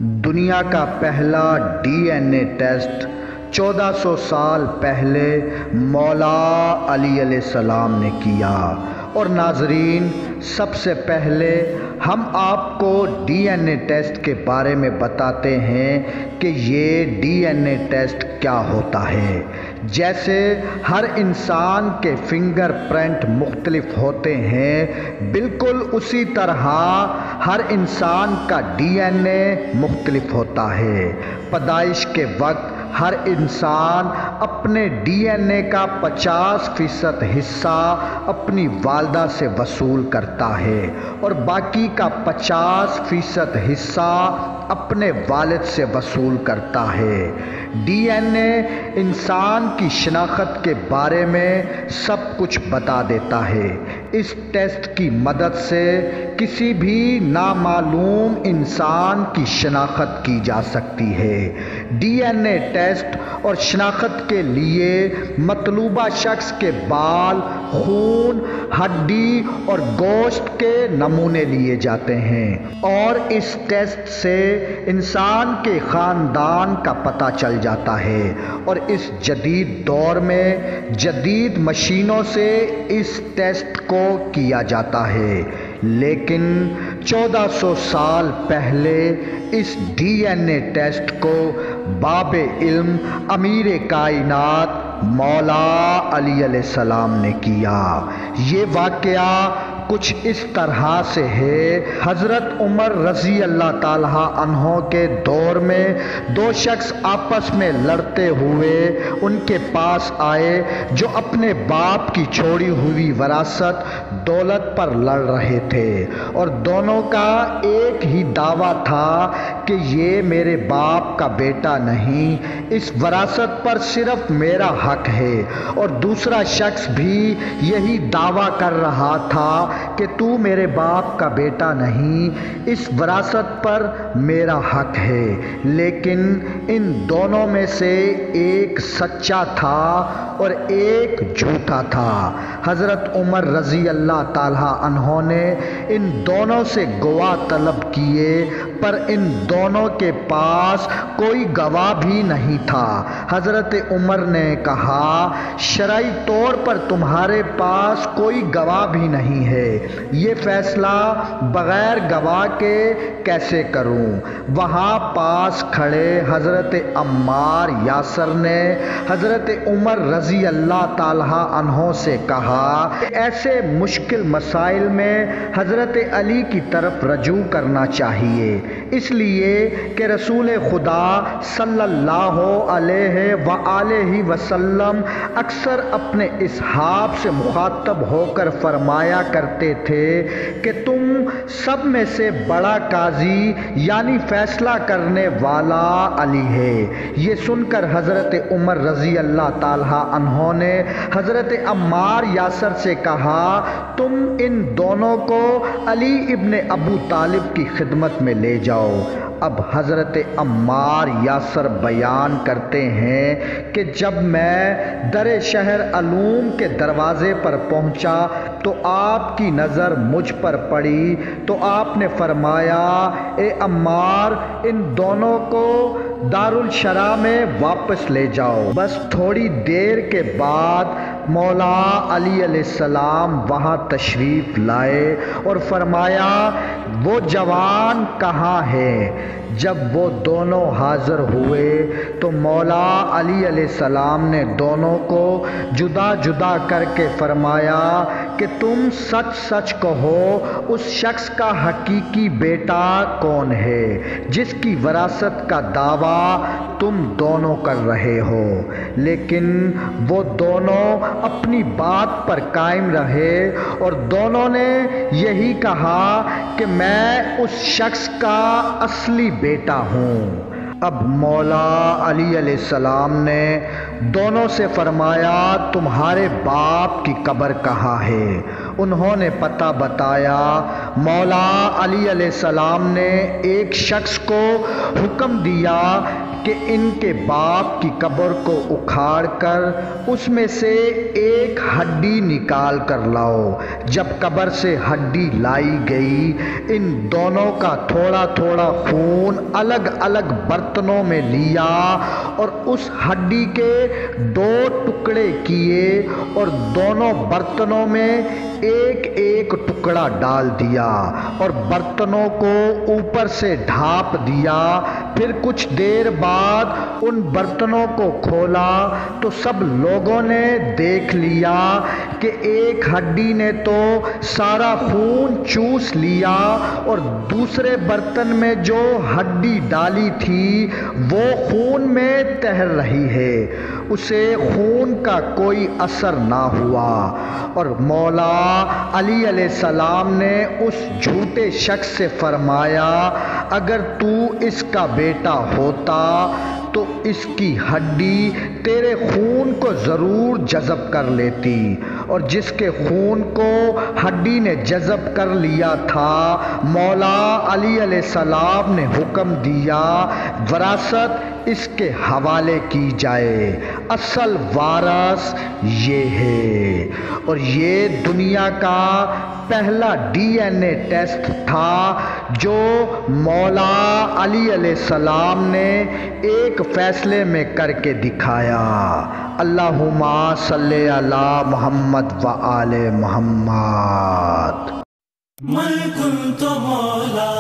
دنیا کا پہلا ڈی این اے ٹیسٹ 1400 سال پہلے مولا علی علیہ السلام نے کیا۔ اور ناظرین، سب سے پہلے ہم آپ کو ڈی این اے ٹیسٹ کے بارے میں بتاتے ہیں کہ یہ ڈی این اے ٹیسٹ کیا ہوتا ہے۔ جیسے ہر انسان کے فنگر پرنٹ مختلف ہوتے ہیں، بالکل اسی طرح ہر انسان کا ڈی این اے مختلف ہوتا ہے۔ پیدائش کے وقت ہر انسان اپنے ڈی این اے کا 50% حصہ اپنی والدہ سے وصول کرتا ہے اور باقی کا 50% حصہ اپنے والد سے وصول کرتا ہے۔ ڈی این اے انسان کی شناخت کے بارے میں سب کچھ بتا دیتا ہے۔ اس ٹیسٹ کی مدد سے کسی بھی نامعلوم انسان کی شناخت کی جا سکتی ہے۔ ڈی این اے ٹیسٹ اور شناخت کے لیے مطلوبہ شخص کے بال، خون، ہڈی اور گوشت کے نمونے لیے جاتے ہیں اور اس ٹیسٹ سے انسان کے خاندان کا پتہ چل جاتا ہے۔ اور اس جدید دور میں جدید مشینوں سے اس ٹیسٹ کو کیا جاتا ہے، لیکن 1400 سال پہلے اس ڈی این اے ٹیسٹ کو باب علم امیر کائنات مولا علی علیہ السلام نے کیا۔ یہ واقعہ کچھ اس طرح سے ہے۔ حضرت عمر رضی اللہ تعالیٰ عنہ کے دور میں دو شخص آپس میں لڑتے ہوئے ان کے پاس آئے جو اپنے باپ کی چھوڑی ہوئی وراثت دولت پر لڑ رہے تھے، اور دونوں کا ایک ہی دعویٰ تھا کہ یہ میرے باپ کا بیٹا نہیں، اس وراثت پر صرف میرا حق ہے۔ اور دوسرا شخص بھی یہی دعویٰ کر رہا تھا کہ تو میرے باپ کا بیٹا نہیں، اس وراثت پر میرا حق ہے۔ لیکن ان دونوں میں سے ایک سچا تھا اور ایک جھوٹا تھا۔ حضرت عمر رضی اللہ تعالیٰ عنہ نے ان دونوں سے گواہ طلب کیے، پر ان دونوں کے پاس کوئی گواہ بھی نہیں تھا۔ حضرت عمر نے کہا، شرعی طور پر تمہارے پاس کوئی گواہ بھی نہیں ہے، یہ فیصلہ بغیر گواہ کے کیسے کروں؟ وہاں پاس کھڑے حضرت عمار یاسر نے حضرت عمر رضی اللہ تعالیٰ عنہ سے کہا کہ ایسے مشکل مسائل میں حضرت علی کی طرف رجوع کرنا چاہیے، اس لیے کہ رسول خدا صلی اللہ علیہ وآلہ وسلم اکثر اپنے اصحاب سے مخاطب ہو کر فرمایا کرتے تھے کہ تم سب میں سے بڑا قاضی یعنی فیصلہ کرنے والا علی ہے۔ یہ سن کر حضرت عمر رضی اللہ تعالیٰ عنہ نے حضرت عمار یاسر سے کہا، تم ان دونوں کو علی ابن ابو طالب کی خدمت میں لے جاؤ۔ اب حضرت عمار یاسر بیان کرتے ہیں کہ جب میں در شہر علوم کے دروازے پر پہنچا تو آپ کی نظر مجھ پر پڑی، تو آپ نے فرمایا، اے عمار، ان دونوں کو دارالشرح میں واپس لے جاؤ۔ بس تھوڑی دیر کے بعد مولا علی علیہ السلام وہاں تشریف لائے اور فرمایا، وہ جوان کہاں ہے؟ جب وہ دونوں حاضر ہوئے تو مولا علی علیہ السلام نے دونوں کو جدا جدا کر کے فرمایا کہ تم سچ سچ کہو، اس شخص کا حقیقی بیٹا کون ہے جس کی وراثت کا دعویٰ تم دونوں کر رہے ہو؟ لیکن وہ دونوں اپنی بات پر قائم رہے اور دونوں نے یہی کہا کہ میں اس شخص کا اصلی بیٹا ہوں۔ اب مولا علی علیہ السلام نے دونوں سے فرمایا، تمہارے باپ کی قبر کہاں ہے؟ انہوں نے پتہ بتایا۔ مولا علی علیہ السلام نے ایک شخص کو حکم دیا کہ ان کے باپ کی قبر کو اکھاڑ کر اس میں سے ایک ہڈی نکال کر لاؤ۔ جب قبر سے ہڈی لائی گئی، ان دونوں کا تھوڑا تھوڑا خون الگ الگ برتنوں میں لیا اور اس ہڈی کے 2 ٹکڑے کیے اور دونوں برتنوں میں ایک ایک ٹکڑا ڈال دیا اور برتنوں کو اوپر سے ڈھانپ دیا۔ پھر کچھ دیر بعد ان برتنوں کو کھولا تو سب لوگوں نے دیکھ لیا کہ ایک ہڈی نے تو سارا خون چوس لیا اور دوسرے برتن میں جو ہڈی ڈالی تھی وہ خون میں تیر رہی ہے، اسے خون کا کوئی اثر نہ ہوا۔ اور مولا علی علیہ السلام نے اس جھوٹے شخص سے فرمایا، اگر تو اس کا بیٹا ہوتا تو اس کی ہڈی تیرے خون کو ضرور جذب کر لیتی، اور جس کے خون کو ہڈی نے جذب کر لیا تھا، مولا علی علیہ السلام نے حکم دیا وراثت اس کے حوالے کی جائے، اصل وارث یہ ہے۔ اور یہ دنیا کا پہلا ڈی این اے ٹیسٹ تھا جو مولا علی علیہ السلام نے ایک فیصلے میں کر کے دکھایا۔ اللہم صلی علی محمد و آل محمد۔ من كنت مولا